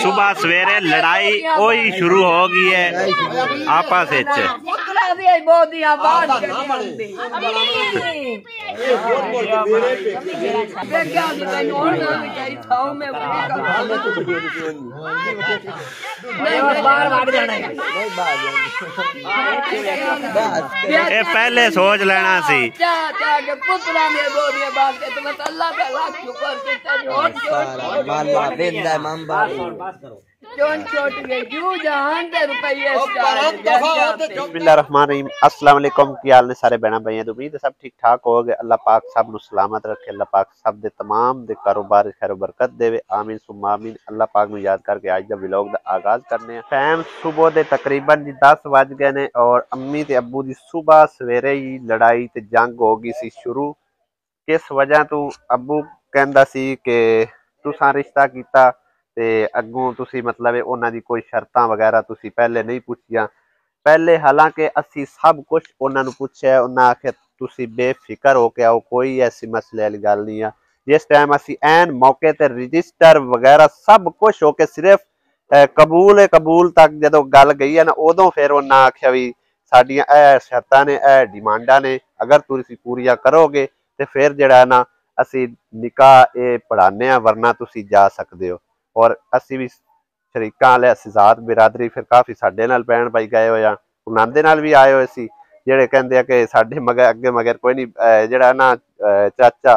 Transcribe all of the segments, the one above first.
सुबह सवेरे लड़ाई ओही शुरू हो गई है आपस पहले सोच लेना सी अस्सलाम वालेकुम की हाल ने सारे बहना भाई उम्मीद है सब ठीक ठाक हो गए। अल्लाह पाक सब नु सलामत रखे। अल्लाह पाक सब दे तमाम दे कारोबार खैर बरकत देवे आमीन सुम्मा आमीन। अल्लाह पाक नु याद करके आज दा व्लॉग दा आगाज करने टाइम सुबह दे तकरीबन 10 बज गए ने और अम्मी ते अब्बू दी सुबह सवेरे ही लड़ाई ते जंग हो गई सी शुरू। किस वजह तू अब्बू कहंदा सी कि तुसां रिश्ता कीता ते अग्गों तुसी मतलब उन्हां दी कोई शर्तां वगैरह तुसी पहले नहीं पुछियां। पहले हालांकि असी सब कुछ उन्हां नू पुछया, उन्हां आखे तुसी बेफिक्र हो के आओ, कोई ऐसी मसले वाली गल नहीं है। जिस टाइम असी ऐन मौके ते रजिस्टर वगैरह सब कुछ हो के सिर्फ कबूल तक जदों गल गई है ना उदों फिर उन्हां आख्या भी साडियां ए शर्तां ने ए डिमांडां ने अगर तुसी पूरियां करोगे ते फिर जिहड़ा ना असी निकाह ये पढ़ाने आ वरना तुसी जा सकते हो। और असी भी शरीकां वाले असीजात बिरादरी फिर काफ़ी साडे नाल भैन भाई गए हुए हैं, उन्हां दे नाल भी आए हुए सी जेड़े कहंदे आ कि साडे मगर अगे मगर कोई नहीं जिहड़ा ना चाचा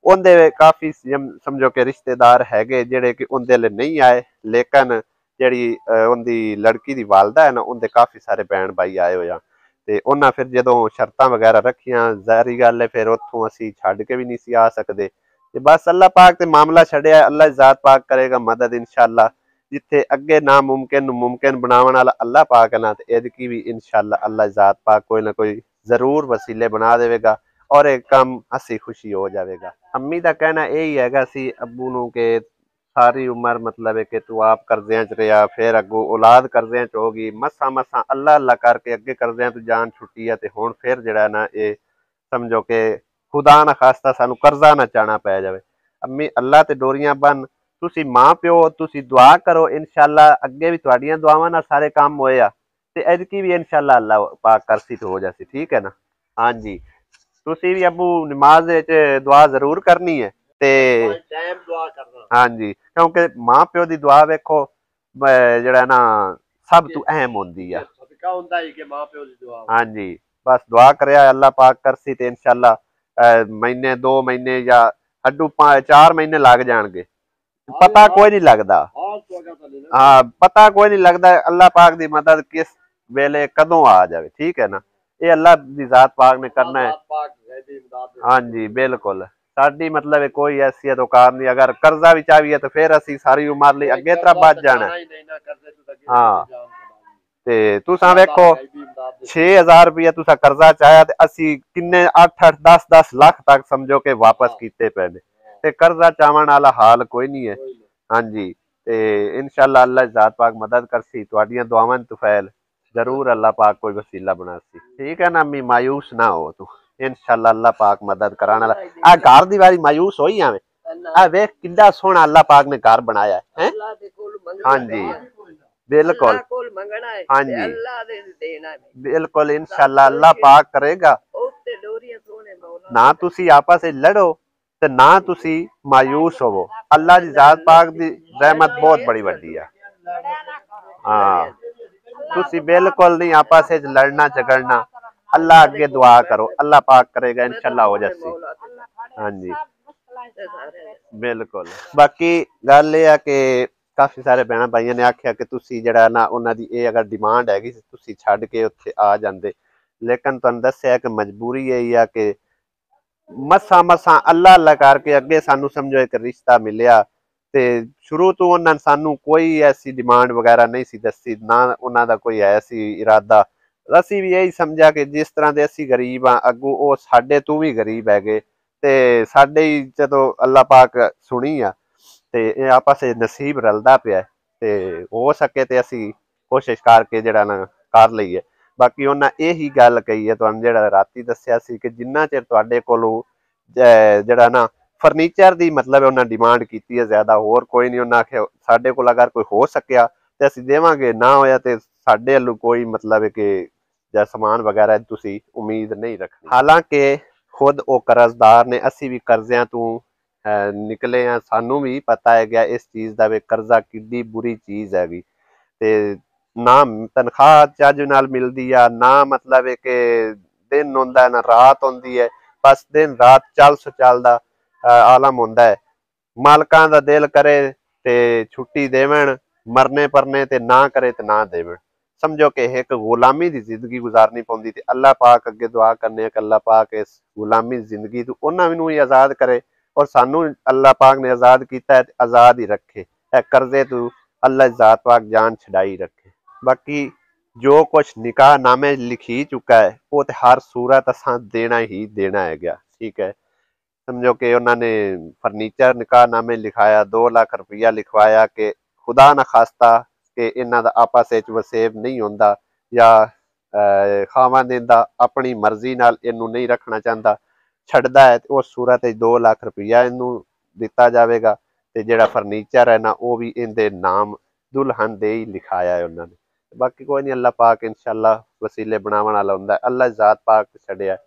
उनदे काफ़ी समझो कि रिश्तेदार हैगे जेड़े कि उनदे ले नहीं आए, लेकिन जेड़ी उनदी लड़की दी वालदा है ना उनदे काफ़ी सारे भैन भाई आए हुए हैं ते उन्हां फिर जदों शर्तां वगैरह रखियां ज़ाहिरी गल है फिर उत्थों असी छड्ड के भी नहीं सी आ सकदे ते बस अल्लाह पाक ते मामला छड़िया। अल्लाह ज़ात पाक करेगा मदद इंशाअल्लाह। जिथे अगे नामुमकिन मुमकिन बनावन वाला अल्लाह पाक है ना ते एदकी भी इंशाअल्लाह अल्लाह ज़ात पाक कोई ना कोई जरूर वसीले बना देगा और एक काम हसी खुशी हो जाएगा। अम्मी का कहना यही हैगा सी अब्बू नू के सारी उम्र मतलब है कि तू आप कर्जियां च रहा फिर अगू औलाद कर्जियां च होगी मसा मसा अल्लाह अल्लाह करके अगे कर्जियां तू जान छुट्टी है ते हुण फिर जिहड़ा ना ये समझो कि खुदा ना खास्ता सानू कर्जा ना चाहना पै जाए। अम्मी अल्लाह ते डोरियां बन तुसी मां प्यो तुसी दुआ करो इंशाअल्लाह अगे भी तुहाडियां दुआवां नाल सारे काम होए ते एदकी भी इंशाअल्लाह अल्लाह पाक करसी तो हो जासी। ठीक है ना। हाँ जी तुसी भी अबू नमाज विच दुआ जरूर करनी है ते हाँ जी क्योंकि मां प्यो दी दुआ वेखो जिहड़ा ना सब तू अहम होंदी है। हाँ जी बस दुआ करया अल्लाह पाक करसी ते इंशाअल्लाह महीने 2 महीने या हड्डू 4 महीने लग जाएंगे पता कोई नहीं लगता। हाँ पता कोई नहीं लगता अल्लाह पाक दी मदद किस वेले कदों आ जाए। ठीक है ना। ये अल्लाह दी जात पाक ने करना है। हाँ जी बिल्कुल साडी मतलब कोई हैसियत औकात नहीं। अगर कर्जा भी चाहिए तो फिर असी सारी उम्र लिए अगे तरह बच जाना। हाँ ते तुसां वेखो 6000 रुपया तुसा कर्जा चाया ते असी किन्ने 8-8 10-10 लाख तक समझो के वापस कीते पे ने ते कर्जा चावन वाला हाल कोई नहीं है। हाँ जी ते इंशाअल्लाह अल्लाह जात पाक मदद करसी तुहाडियां दुआवां तुफैल जरूर अल्लाह पाक कोई वसीला बनासी। ठीक है ना अम्मी मायूस ना हो तू इंशाअल्लाह अल्लाह पाक मदद कराने वाला। आ घर दी वारी मायूस होई आवे आ वेख कितना सोहना अल्लाह पाक ने घर बनाया है। हाँ जी बिल्कुल हाँ जी बिल्कुल इंशाअल्लाह अल्लाह पाक करेगा। ना तुसी आपस में लड़ो ते ना तुसी मायूस होवो। अल्लाह दी जात पाक दी रहमत बहुत बड़ी वड्डी है। हाँ तुसी बिल्कुल नहीं आपस में लड़ना झगड़ना अल्लाह अगे दुआ करो अल्लाह पाक करेगा इंशाअल्लाह हो जासी। हाँ जी बिल्कुल बाकी गल यह है कि काफ़ी सारे भैन भाइयों ने आख्या कि तुसी जिहड़ा ना उन्हां दी ये अगर डिमांड हैगी तुसी छड्ड के उत्थे आ जांदे, लेकिन तुहानूं दस्सिया कि मजबूरी यही है कि मसा मसा अल्लाह अल्लाह करके अगे सानू समझो एक रिश्ता मिलिया ते शुरू तो उन्होंने सानू कोई ऐसी डिमांड वगैरह नहीं सी दसी ना उन्हों का कोई ऐसी इरादा। असी भी यही समझा कि जिस तरह के असी गरीब हाँ अगू वो साडे तू भी गरीब हैगे ते साडे ही जदों अल्लाह पाक सुनी आ ते आपस नसीब रलदा पिया ते हो सके ते असी कोशिश करके जिहड़ा ना कर लईए। बाकी उन्हें यही गल कही है तुहानूं जिहड़ा राती दस्सिया सी कि जिन्ना चिर तुहाडे कोलों ਜਿਹੜਾ ਨਾ ਫਰਨੀਚਰ ਦੀ ਮਤਲਬ ਉਹਨਾਂ ਡਿਮਾਂਡ ਕੀਤੀ ਹੈ ਜ਼ਿਆਦਾ, ਹੋਰ ਕੋਈ ਨਹੀਂ। ਉਹਨਾਂ ਆਖਿਆ ਸਾਡੇ ਕੋਲ ਅਗਰ ਕੋਈ ਹੋ ਸਕਿਆ ਤੇ ਅਸੀਂ ਦੇਵਾਂਗੇ, ਨਾ ਹੋਇਆ ਤੇ ਸਾਡੇ ਵੱਲੋਂ ਕੋਈ ਮਤਲਬ ਹੈ ਕਿ ਜਾਂ ਸਮਾਨ ਵਗੈਰਾ ਤੁਸੀਂ ਉਮੀਦ ਨਹੀਂ ਰੱਖਣੀ। ਹਾਲਾਂਕਿ ਖੁਦ ਉਹ ਕਰਜ਼ਦਾਰ ਨੇ, ਅਸੀਂ ਵੀ ਕਰਜ਼ਿਆਂ ਤੋਂ ਨਿਕਲੇ ਆ, ਸਾਨੂੰ ਵੀ ਪਤਾ ਹੈ ਗਿਆ ਇਸ ਚੀਜ਼ ਦਾ ਵੀ ਕਰਜ਼ਾ ਕਿੱਡੀ ਬੁਰੀ ਚੀਜ਼ ਹੈਗੀ। ਤੇ ਨਾ ਤਨਖਾਹ ਚੱਜ ਨਾਲ ਮਿਲਦੀ ਆ, ਨਾ ਮਤਲਬ ਹੈ ਕਿ ਦਿਨ ਹੁੰਦਾ ਨਾ ਰਾਤ ਹੁੰਦੀ ਹੈ, ਬਸ ਦਿਨ ਰਾਤ ਚੱਲਦਾ ਆਲਮ ਹੁੰਦਾ ਹੈ। ਮਾਲਕਾਂ ਦਾ ਦਿਲ ਕਰੇ ਤੇ ਛੁੱਟੀ ਦੇਵਣ, ਮਰਨੇ ਪਰਨੇ ਤੇ ਨਾ ਕਰੇ ਤੇ ਨਾ ਦੇਵਣ। ਸਮਝੋ ਕਿ ਇੱਕ ਗੁਲਾਮੀ ਦੀ ਜ਼ਿੰਦਗੀ ਗੁਜ਼ਾਰਨੀ ਪਉਂਦੀ। ਤੇ ਅੱਲਾਹ ਪਾਕ ਅੱਗੇ ਦੁਆ ਕਰਨੇ ਕਿ ਅੱਲਾਹ ਪਾਕ ਇਸ ਗੁਲਾਮੀ ਦੀ ਜ਼ਿੰਦਗੀ ਤੋਂ ਉਹਨਾਂ ਨੂੰ ਹੀ ਆਜ਼ਾਦ ਕਰੇ, ਔਰ ਸਾਨੂੰ ਅੱਲਾਹ ਪਾਕ ਨੇ ਆਜ਼ਾਦ ਕੀਤਾ ਹੈ ਤੇ ਆਜ਼ਾਦ ਹੀ ਰੱਖੇ। ਇਹ ਕਰਜ਼ੇ ਤੋਂ ਅੱਲਾਹ ਜ਼ਾਤ ਪਾਕ ਜਾਨ ਛਡਾਈ ਰੱਖੇ। ਬਾਕੀ ਜੋ ਕੁਛ ਨਿਕਾਹ ਨਾਮੇ ਲਿਖੀ ਚੁੱਕਾ ਹੈ ਉਹ ਤੇ ਹਰ ਸੂਰਤ ਅਸਾਂ ਦੇਣਾ ਹੀ ਦੇਣਾ ਹੈ ਗਿਆ, ਠੀਕ ਹੈ। ਸਮਝੋ ਕਿ ਉਹਨਾਂ ਨੇ ਫਰਨੀਚਰ ਨਿਕਾਹ ਨਾਮੇ ਲਿਖਾਇਆ, 2 ਲੱਖ ਰੁਪਈਆ ਲਿਖਵਾਇਆ ਕਿ ਖੁਦਾ ਨਾ ਖਾਸਤਾ ਕਿ ਇਹਨਾਂ ਦਾ ਆਪਸ ਵਿੱਚ ਵਸੇਬ ਨਹੀਂ ਹੁੰਦਾ, ਜਾਂ ਖਾਵੰਦ ਦਾ ਆਪਣੀ ਮਰਜ਼ੀ ਨਾਲ ਇਹਨੂੰ ਨਹੀਂ ਰੱਖਣਾ ਚਾਹੁੰਦਾ, ਛੱਡਦਾ ਹੈ, ਤੇ ਉਸ ਸੂਰਤ ਵਿੱਚ 2 ਲੱਖ ਰੁਪਈਆ ਇਹਨੂੰ ਦਿੱਤਾ ਜਾਵੇਗਾ। ਤੇ ਜਿਹੜਾ ਫਰਨੀਚਰ ਹੈ ਨਾ ਉਹ ਵੀ ਇਹਦੇ ਨਾਮ ਦੁਲਹਨ ਦੇ ਹੀ ਲਿਖਾਇਆ ਹੈ ਉਹਨਾਂ ਨੇ। ਬਾਕੀ ਕੋਈ ਨਹੀਂ, ਅੱਲਾਹ ਪਾਕ ਇਨਸ਼ਾਅੱਲਾ ਵਸੀਲੇ ਬਣਾਉਣ ਵਾਲਾ ਹੁੰਦਾ। ਅੱਲਾਹ ਜ਼ਾਤ ਪਾਕ ਛੱਡਿਆ,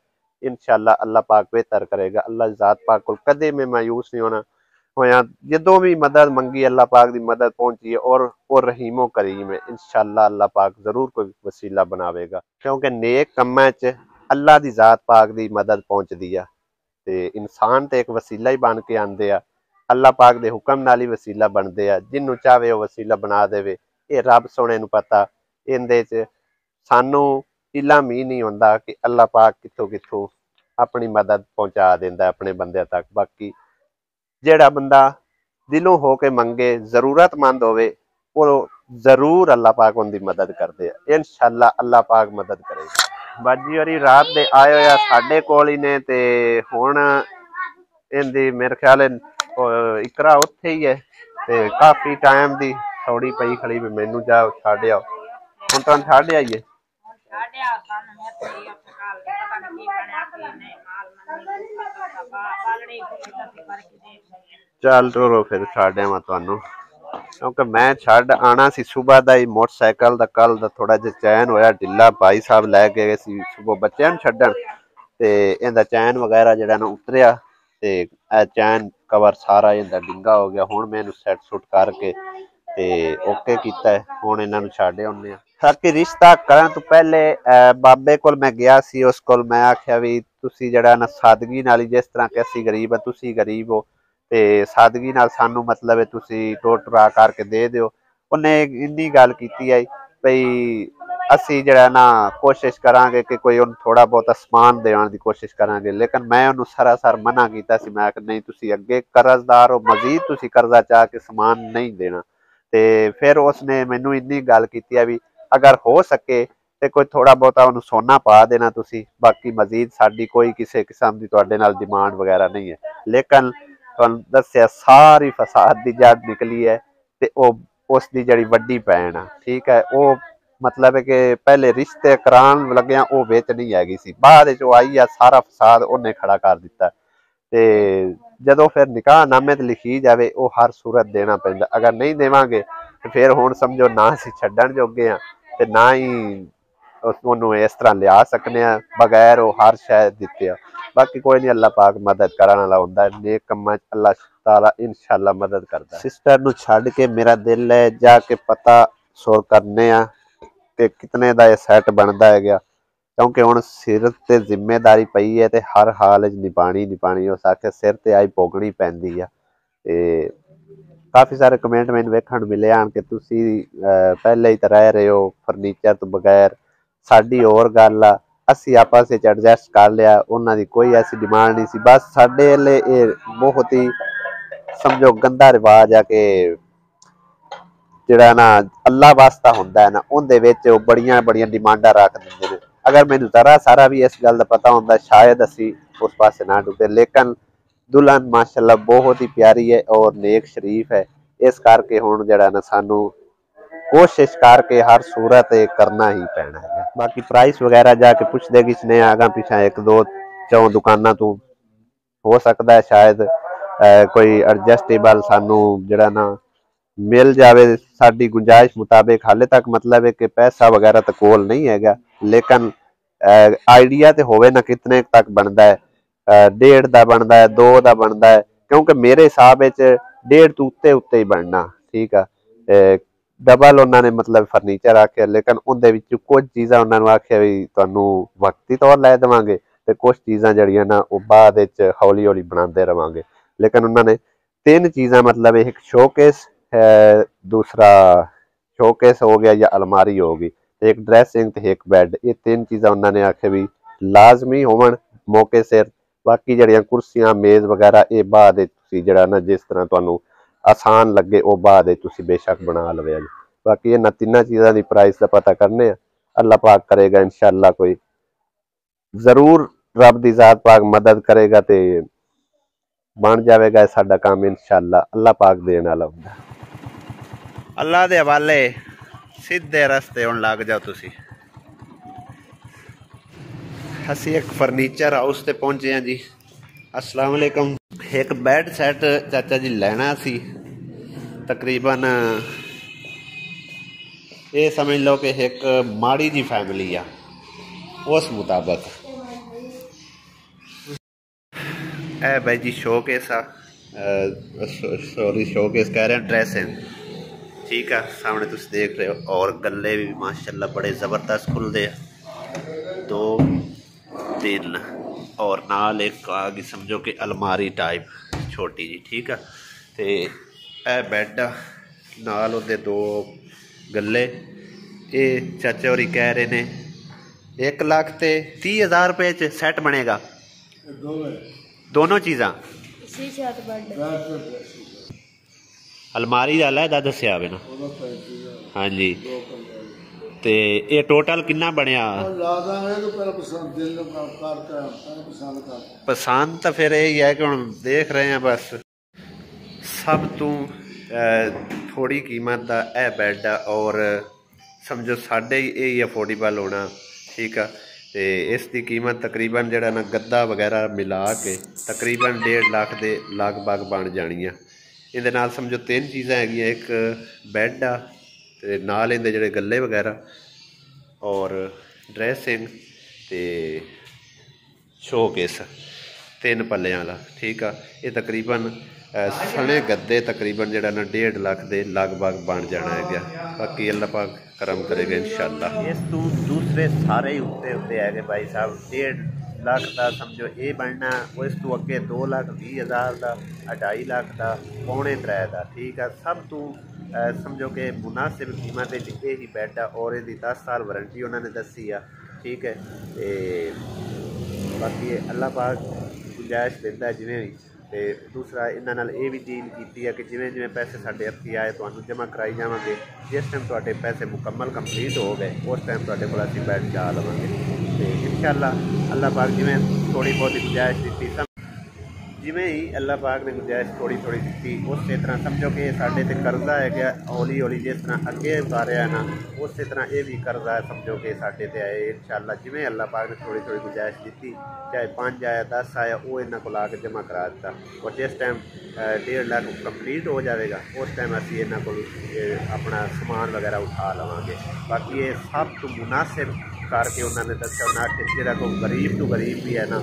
ਇਨਸ਼ਾਅੱਲਾ ਅੱਲਾਹ ਪਾਕ ਬਿਹਤਰ ਕਰੇਗਾ। ਅੱਲਾਹ ਜ਼ਾਤ ਪਾਕ ਕੋਲ ਕਦੇ ਵੀ ਮਾਯੂਸ ਨਹੀਂ ਹੋਣਾ ਹੋਇਆ। ਜਦੋਂ ਵੀ ਮਦਦ ਮੰਗੀ ਅੱਲਾਹ ਪਾਕ ਦੀ ਮਦਦ ਪਹੁੰਚੀ ਹੈ, ਔਰ ਉਹ ਰਹੀਮੋ ਕਰੀਮ ਹੈ। ਇਨਸ਼ਾਅੱਲਾ ਅੱਲਾਹ ਪਾਕ ਜ਼ਰੂਰ ਕੋਈ ਵਸੀਲਾ ਬਣਾਵੇਗਾ, ਕਿਉਂਕਿ ਨੇਕ ਕੰਮਾਂ 'ਚ ਅੱਲਾਹ ਦੀ ਜ਼ਾਤ ਪਾਕ ਦੀ ਮਦਦ ਪਹੁੰਚਦੀ ਆ। ਤੇ ਇਨਸਾਨ ਤੇ ਇੱਕ ਵਸੀਲਾ ਹੀ ਬਣ ਕੇ ਆਉਂਦੇ ਆ, ਅੱਲਾਹ ਪਾਕ ਦੇ ਹੁਕਮ ਨਾਲ ਹੀ ਵਸੀਲਾ ਬਣਦੇ ਆ। ਜਿਹਨੂੰ ਚਾਹਵੇ ਉਹ ਵਸੀਲਾ ਬਣਾ ਦੇਵੇ, ਇਹ ਰੱਬ ਸੋਹਣੇ ਨੂੰ ਪਤਾ। ਇਹਦੇ 'ਚ ਸਾਨੂੰ ਇਲਮ ਹੀ ਨਹੀਂ ਹੁੰਦਾ ਕਿ ਅੱਲਾਹ ਪਾਕ ਕਿੱਥੋਂ ਕਿੱਥੋਂ ਆਪਣੀ ਮਦਦ ਪਹੁੰਚਾ ਦਿੰਦਾ ਆਪਣੇ ਬੰਦਿਆਂ ਤੱਕ। ਬਾਕੀ ਜਿਹੜਾ ਬੰਦਾ ਦਿਲੋਂ ਹੋ ਕੇ ਮੰਗੇ, ਜ਼ਰੂਰਤਮੰਦ ਹੋਵੇ, ਉਹ ਜ਼ਰੂਰ ਅੱਲਾਹ ਪਾਕ ਉਹਦੀ ਮਦਦ ਕਰਦੇ ਆ। ਇਨਸ਼ਾਅੱਲਾ ਅੱਲਾਹ ਪਾਕ ਮਦਦ ਕਰੇਗਾ। ਬਾਜੀ ਹੋਰੀ ਰਾਤ ਦੇ ਆਏ ਹੋਇਆ ਸਾਡੇ ਕੋਲ ਹੀ ਨੇ, ਤੇ ਹੁਣ ਇਹਦੀ ਮੇਰੇ ਖਿਆਲ ਇਕਰਾ ਉੱਥੇ ਹੀ ਹੈ, ਤੇ ਕਾਫੀ ਟਾਈਮ ਦੀ ਥੋੜੀ ਪਈ ਖੜੀ ਵੀ ਮੈਨੂੰ ਜਾ ਛੱਡ ਆਓ। ਹੁਣ ਤੁਹਾਨੂੰ ਛੱਡ ਆਈਏ। ਚੱਲ ਟੋਰੋ ਫਿਰ ਛੱਡ ਆਵਾਂ ਤੁਹਾਨੂੰ, ਕਿਉਂਕਿ ਮੈਂ ਛੱਡ ਆਣਾ ਸੀ ਸੁਬਹ ਦਾ ਹੀ ਮੋਟਰਸਾਈਕਲ ਦਾ। ਕੱਲ ਦਾ ਥੋੜਾ ਜਿਹਾ ਚੈਨ ਹੋਇਆ ਢਿੱਲਾ, ਭਾਈ ਸਾਹਿਬ ਲੈ ਕੇ ਗਏ ਸੀ ਸੁਬਹ ਬੱਚਿਆਂ ਨੂੰ ਛੱਡਣ, ਤੇ ਇਹਦਾ ਚੈਨ ਵਗੈਰਾ ਜਿਹੜਾ ਨਾ ਉਤਰਿਆ, ਤੇ ਇਹ ਚੈਨ ਕਵਰ ਸਾਰਾ ਇਹਦਾ ਡਿੰਗਾ ਹੋ ਗਿਆ। ਹੁਣ ਮੈਂ ਇਹਨੂੰ ਸੈੱਟ ਸੁੱਟ ਕਰਕੇ ਤੇ ਓਕੇ ਕੀਤਾ ਹੈ, ਹੁਣ ਇਹਨਾਂ ਨੂੰ ਛੱਡ ਆਉਂਦੇ ਆ। ਬਾਕੀ ਰਿਸ਼ਤਾ ਕਰਨ ਤੋਂ ਪਹਿਲੇ ਬਾਬੇ ਕੋਲ ਮੈਂ ਗਿਆ ਸੀ, ਉਸ ਕੋਲ ਮੈਂ ਆਖਿਆ ਵੀ ਤੁਸੀਂ ਜਿਹੜਾ ਨਾ ਸਾਦਗੀ ਨਾਲ ਹੀ, ਜਿਸ ਤਰ੍ਹਾਂ ਕਿ ਅਸੀਂ ਗਰੀਬ ਆ ਤੁਸੀਂ ਗਰੀਬ ਹੋ, ਤੇ ਸਾਦਗੀ ਨਾਲ ਸਾਨੂੰ ਮਤਲਬ ਹੈ ਤੁਸੀਂ ਟੋਟਰਾ ਕਰਕੇ ਦੇ ਦਿਓ। ਉਹਨੇ ਇੰਨੀ ਗੱਲ ਕੀਤੀ ਹੈ ਬਈ ਅਸੀਂ ਜਿਹੜਾ ਨਾ ਕੋਸ਼ਿਸ਼ ਕਰਾਂਗੇ ਕਿ ਕੋਈ ਉਹਨੂੰ ਥੋੜਾ ਬਹੁਤਾ ਸਮਾਨ ਦੇਣ ਦੀ ਕੋਸ਼ਿਸ਼ ਕਰਾਂਗੇ, ਲੇਕਿਨ ਮੈਂ ਉਹਨੂੰ ਸਰਾਸਰ ਮਨਾ ਕੀਤਾ ਸੀ। ਮੈਂ ਕਿਹਾ ਨਹੀਂ, ਤੁਸੀਂ ਅੱਗੇ ਕਰਜ਼ਦਾਰ ਹੋ, ਮਜ਼ੀਦ ਤੁਸੀਂ ਕਰਜ਼ਾ ਚਾਹ ਕੇ ਸਮਾਨ ਨਹੀਂ ਦੇਣਾ। ਤੇ ਫਿਰ ਉਸਨੇ ਮੈਨੂੰ ਇੰਨੀ ਗੱਲ ਕੀਤੀ ਹੈ ਵੀ ਅਗਰ ਹੋ ਸਕੇ ਤੇ ਕੋਈ ਥੋੜਾ ਬਹੁਤਾ ਉਹਨੂੰ ਸੋਨਾ ਪਾ ਦੇਣਾ ਤੁਸੀਂ, ਬਾਕੀ ਮਜ਼ੀਦ ਸਾਡੀ ਕੋਈ ਕਿਸੇ ਕਿਸਮ ਦੀ ਤੁਹਾਡੇ ਨਾਲ ਡਿਮਾਂਡ ਵਗੈਰਾ ਨਹੀਂ ਹੈ। ਲੇਕਿਨ ਤੁਹਾਨੂੰ ਦੱਸਿਆ ਸਾਰੀ ਫਸਾਦ ਦੀ ਜੜ ਨਿਕਲੀ ਹੈ, ਤੇ ਉਹ ਉਸ ਦੀ ਜਿਹੜੀ ਵੱਡੀ ਭੈਣ ਆ, ਠੀਕ ਹੈ, ਉਹ ਮਤਲਬ ਹੈ ਕਿ ਪਹਿਲੇ ਰਿਸ਼ਤੇ ਕਰਾਉਣ ਲੱਗਿਆ ਉਹ ਵਿੱਚ ਨਹੀਂ ਹੈਗੀ ਸੀ, ਬਾਅਦ ਵਿੱਚ ਉਹ ਆਈ ਆ, ਸਾਰਾ ਫਸਾਦ ਉਹਨੇ ਖੜਾ ਕਰ ਦਿੱਤਾ। ਤੇ ਜਦੋਂ ਫਿਰ ਨਿਕਾਹ ਨਾਮੇ ਤੇ ਲਿਖੀ ਜਾਵੇ ਉਹ ਹਰ ਸੂਰਤ ਦੇਣਾ ਪੈਂਦਾ, ਅਗਰ ਨਹੀਂ ਦੇਵਾਂਗੇ ਤੇ ਫਿਰ ਹੁਣ ਸਮਝੋ ਨਾ ਅਸੀਂ ਛੱਡਣ ਜੋਗੇ ਆ, ਤੇ ਨਾ ਹੀ ਉਹਨੂੰ ਇਸ ਤਰ੍ਹਾਂ ਲਿਆ ਸਕਨੇ ਆ ਬਗੈਰ ਉਹ ਹਰ ਸ਼ੈ ਦਿੱਤੇ ਆ। ਬਾਕੀ ਕੋਈ ਨਹੀਂ, ਅੱਲਾਹ ਪਾਕ ਮਦਦ ਕਰਨ ਵਾਲਾ ਹੁੰਦਾ, ਨੇਕ ਕੰਮਾਂ 'ਚ ਅੱਲਾਹ ਤਾਲਾ ਇਨਸ਼ਾਅੱਲਾ ਮਦਦ ਕਰਦਾ। ਸਿਸਟਰ ਨੂੰ ਛੱਡ ਕੇ ਮੇਰਾ ਦਿਲ ਹੈ ਜਾ ਕੇ ਪਤਾ ਸੋਰ ਕਰਨੇ ਆ ਕਿ ਕਿਤਨੇ ਦਾ ਇਹ ਸੈੱਟ ਬਣਦਾ ਹੈ ਗਿਆ, ਕਿਉਂਕਿ ਹੁਣ ਸਿਰ ਤੇ ਜ਼ਿੰਮੇਦਾਰੀ ਪਈ ਹੈ ਤੇ ਹਰ ਹਾਲ 'ਚ ਨਿਭਾਣੀ ਉਸ ਆਖੇ ਸਿਰ ਤੇ ਆਈ ਭੋਗਣੀ ਪੈਂਦੀ ਆ। ਤੇ ਕਾਫੀ ਸਾਰੇ ਕਮੈਂਟ ਮੈਨੂੰ ਵੇਖਣ ਨੂੰ ਮਿਲੇ ਆਣ ਕਿ ਤੁਸੀਂ ਪਹਿਲੇ ਹੀ ਤਾਂ ਰਹਿ ਰਹੇ ਹੋ ਫਰਨੀਚਰ ਤੋਂ ਬਗੈਰ, ਸਾਡੀ ਹੋਰ ਗੱਲ ਆ, ਅਸੀਂ ਆਪਸ ਵਿੱਚ ਐਡਜਸਟ ਕਰ ਲਿਆ, ਉਹਨਾਂ ਦੀ ਕੋਈ ਐਸੀ ਡਿਮਾਂਡ ਨਹੀਂ ਸੀ। ਬਸ ਸਾਡੇ ਵੇਲੇ ਇਹ ਬਹੁਤ ਹੀ ਸਮਝੋ ਗੰਦਾ ਰਿਵਾਜ ਆ ਕਿ ਜਿਹੜਾ ਨਾ ਅੱਲਾਹ ਵਾਸਤਾ ਹੁੰਦਾ ਹੈ ਨਾ, ਉਹਦੇ ਵਿੱਚ ਉਹ ਬੜੀਆਂ ਡਿਮਾਂਡਾਂ ਰੱਖ ਦਿੰਦੇ ਨੇ। ਅਗਰ ਮੈਨੂੰ ਜ਼ਰਾ ਸਾਰਾ ਵੀ ਇਸ ਗੱਲ ਦਾ ਪਤਾ ਹੁੰਦਾ ਸ਼ਾਇਦ ਅਸੀਂ ਉਸ ਪਾਸੇ ਨਾ ਡੁੱਬਦੇ, ਲੇਕਿਨ ਦੁਲਹਨ ਮਾਸ਼ਾਅੱਲਾ ਬਹੁਤ ਹੀ ਪਿਆਰੀ ਹੈ ਔਰ ਨੇਕ ਸ਼ਰੀਫ ਹੈ, ਇਸ ਕਰਕੇ ਹੁਣ ਜਿਹੜਾ ਨਾ ਸਾਨੂੰ ਕੋਸ਼ਿਸ਼ ਕਰਕੇ ਹਰ ਸੂਰਤ ਇਹ ਕਰਨਾ ਹੀ ਪੈਣਾ ਹੈ। ਬਾਕੀ ਪ੍ਰਾइस वगैरह जाके पुछदे किसने आगा पिछा एक दो चौ दुकाना तू हो सकता है शायद कोई एडजस्टेबल सानू जिहड़ा ना मिल जाए साडी गुंजाइश मुताबिक। हाले तक मतलब है कि पैसा वगैरह तो कोल नहीं हैगा, लेकिन आइडिया तो होवे ना कितने तक बनता है। 1.5 का बनता है, 2 का बनता है, क्योंकि मेरे हिसाब 1.5 तो उत्ते उत्ते ही बनना। ठीक है, डबल उन्होंने मतलब फर्नीचर आख्या, लेकिन उनके कुछ चीज़ां उन्होंने आख्या भी तुहानू वक्ती तौर लै देवांगे ते कुछ चीज़ां जड़ियां ना वो बाद हौली हौली बनाते रवांगे। लेकिन उन्होंने 3 चीज़ां मतलब एक शोकेस है, दूसरा शोकेस हो गया या अलमारी होगी, एक ड्रैसिंग ते एक बैड, ये 3 चीज़ां उन्होंने आखे भी लाजमी होवन मौके सिर। बाकी जड़ियां कुर्सियां मेज़ वगैरह ये बाद जड़ा ना जिस तरह तुहानू आसान लगे वो बाद बेशक बना लवे। बाकी इन्हां 3 चीज़ों की प्राइस का पता करने, अल्लाह पाक करेगा इंशाअल्लाह कोई जरूर रब दी जात पाक मदद करेगा तो बन जाएगा साडा काम इंशाअल्लाह। अल्लाह पाक देने वाला हुंदा। अल्लाह दे हवाले सीधे रस्ते हुण लग जाओ तुसी। असी एक फर्नीचर हाउस ते पहुंचे हैं जी। अस्सलाम वालेकुम। एक बैड सैट चाचा जी लेना सी, तकरीबन ये समझ लो कि एक माड़ी जी फैमिली आ उस मुताबिक। ए भाई जी शोकेस आ, सॉरी शोकेस कह रहे हैं, ड्रेसिंग। ठीक है, सामने तुम देख रहे हो, और गले भी माशाल्लाह बड़े ज़बरदस्त खुलते हैं, 2 3 और नाल एक आ गई समझो कि अलमारी टाइप छोटी जी। ठीक है, तो यह बैड नाल उहदे 2 गले। ये चाचा होरी कह रहे ने 1,30,000 रुपये च सैट बनेगा, दोनों चीज़ां। अलमारी का अलहदा दस्या वे ना। हाँ जी, तो ये टोटल कितना बनया? पसंद तो फिर यही है कि हम देख रहे हैं बस सब तू थोड़ी कीमत का यह बैड है, और समझो साढ़े ही अफोर्डेबल होना। ठीक है, तो इसकी कीमत तकरीबन जड़ा ना गद्दा वगैरह मिला के तकरीबन 1.5 लाख के लगभग बन जानियां। इहदे नाल समझो 3 चीज़ां हैगियां, एक बैड आ ते नाल इहदे जिहड़े गल्ले वगैरह और ड्रैसिंग ते शोकेस 3 पल्लियां वाला। ठीक है, ये तकरीबन सने गद्दे तकरीबन जड़ा ना 1.5 लाख के लगभग बन जाना है। बाकी अल्लाह पाक करम करेगा इंशाअल्लाह। इस तू दूसरे सारे ही उत्ते उत्ते है भाई साहब। 1.5 लाख का समझो ये बनना, उस तू अगे 2,20,000 का, 2.5 लाख का, 2.25 का। ठीक है, सब तू समझो कि मुनासिब कीमत ही बैड है, और यदि 10 साल वारंटी उन्होंने दसी आ। ठीक है, बाकी अल्लाह पाक गुंजाइश देता है जिमें भी। तो दूसरा इन्होंने ये भी डील की है कि जिमें जिमें पैसे साढ़े हथी आए तो जमा कराई जावे। जिस टाइम थोड़े पैसे मुकम्मल कंप्लीट हो गए उस टाइम थोड़े को असीं बैठ जा लवेंगे। तो इंशाअल्लाह अल्लाह पाक जिमें थोड़ी बहुत गुंजाइश दी, जिमें ही अल्लाह पाक ने गुंजाइश थोड़ी थोड़ी दी, उस तरह समझो कि साढ़े ते कर्जा है गया हौली हौली जिस तरह अगे उतारिया ना, उस तरह ये भी कर्जा है समझो कि साढ़े ते आए। इंशाअल्लाह जिमें अल्लाह पाक ने थोड़ी थोड़ी गुंजाइश दी, चाहे 5 आया 10 आया, वो इन्हों को आके जमा करा दिता। और जिस टाइम 1.5 लाख कंप्लीट हो जाएगा उस टाइम असी इन्हों को अपना समान वगैरह उठा लवेंगे। बाकी ये सब तो मुनासिब करके उन्होंने दसा ना कि जो कोई गरीब तो गरीब भी है ना,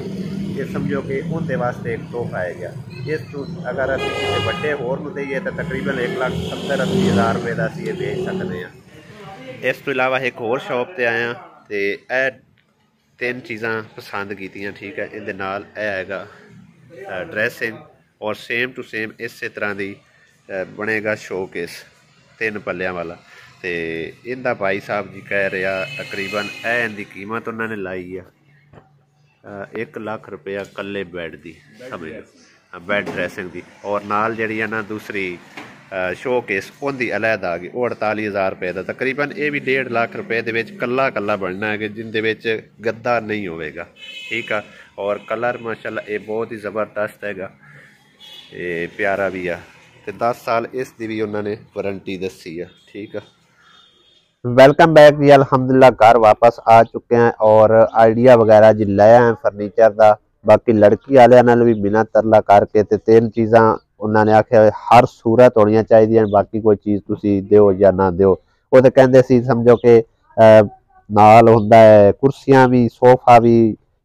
ये समझो कि उनके वास्ते एक तोहफा है गया। इस तो अगर अभी किसी बड़े होर दईए तो तकरीबन 1,70,80,000 रुपये का असीं बेच सकते हैं। इस तो इलावा एक होर शॉप पर आया तो यह 3 चीज़ां पसंद कीतियां। ठीक है, इहदे नाल हैगा ड्रैसिंग, और सेम टू सेम इस तरह की बनेगा शोकेस 3 पल्लियां वाला। तो इनका भाई साहब जी कह रहा तकरीबन इनकी कीमत उन्होंने लाई है 1 लाख रुपया कल्ले बैड की, समझ लो बैड ड्रैसिंग की। और नाल जी है ना दूसरी शोकेस उनकी अलहदा आ गई, वो 48,000 रुपये का। तकरीबन ये भी 1.5 लाख रुपये के कल्ला कल्ला बनना है, जिंदे गद्दा नहीं होगा। ठीक है, और कलर माशाल्लाह ये बहुत ही ज़बरदस्त हैगा, ये प्यारा भी है। तो 10 साल इसकी भी उन्होंने वारंटी दसी है। ठीक है, वेलकम बैक जी। अल्हम्दुलिल्लाह घर वापस आ चुके हैं और आइडिया वगैरह जी लाया है फर्नीचर का। बाकी लड़की वालियां नाल भी बिना तरला करके ते 3 चीज़ां उन्होंने आख्या हर सूरत होनी चाहिए, बाकी कोई चीज़ तुसी दिओ या ना दिओ। वो तो कहते सी समझो कि नाल हुंदा है कुर्सियां भी सोफा भी,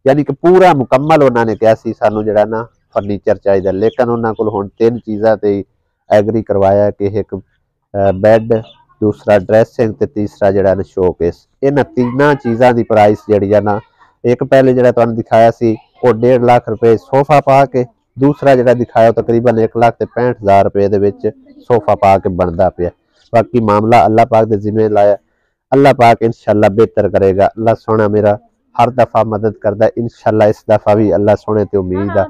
यानी कि पूरा मुकम्मल उन्होंने कहा सी सानू जिहड़ा ना फर्नीचर चाहिए, लेकिन उन्होंने को हुण 3 चीज़ां ते एग्री करवाया कि एक बैड, दूसरा ड्रैसिंग ते तीसरा जिहड़ा ना शोकेस। इन्हां तीनां चीज़ां दी प्राइस जिहड़ी है ना, एक पहले जिहड़ा तुहानू दिखाया सी वो 1.5 लाख रुपए सोफा पा के, दूसरा जिहड़ा दिखाया तकरीबन 1,65,000 रुपए दे विच सोफा पा के बनदा पिया। बाकी मामला अल्लाह पाक दे जिम्मे लाया, अल्लाह पाक इंशाअल्लाह बेहतर करेगा। अल्लाह सोना मेरा हर दफ़ा मदद करदा, इंशाअल्लाह इस दफ़ा भी अल्लाह सोने ते उम्मीद आ,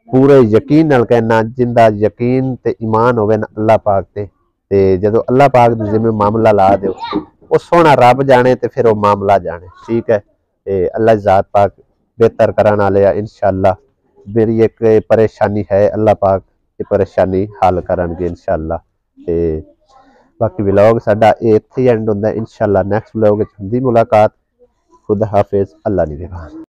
पूरे यकीन नाल कहना, जिंदा यकीन ते ईमान होवे ना अल्लाह पाक ते जदों अल्लाह पाक दे जिम्मे मामला ला दो वो सोना रब जाने ते फिर वो मामला जाने। ठीक है, अल्लाह ज़ात पाक बेहतर कराने वाले इंशाअल्लाह। मेरी एक परेशानी है, अल्लाह पाक ये परेशानी हल करनगे इंशाअल्लाह। ते बाकी व्लॉग साडा इत्थे एंड होंदा, इंशाअल्लाह नेक्स्ट व्लॉग विच हुंदी मुलाकात। खुदा हाफिज़, अल्लाह निगहबान।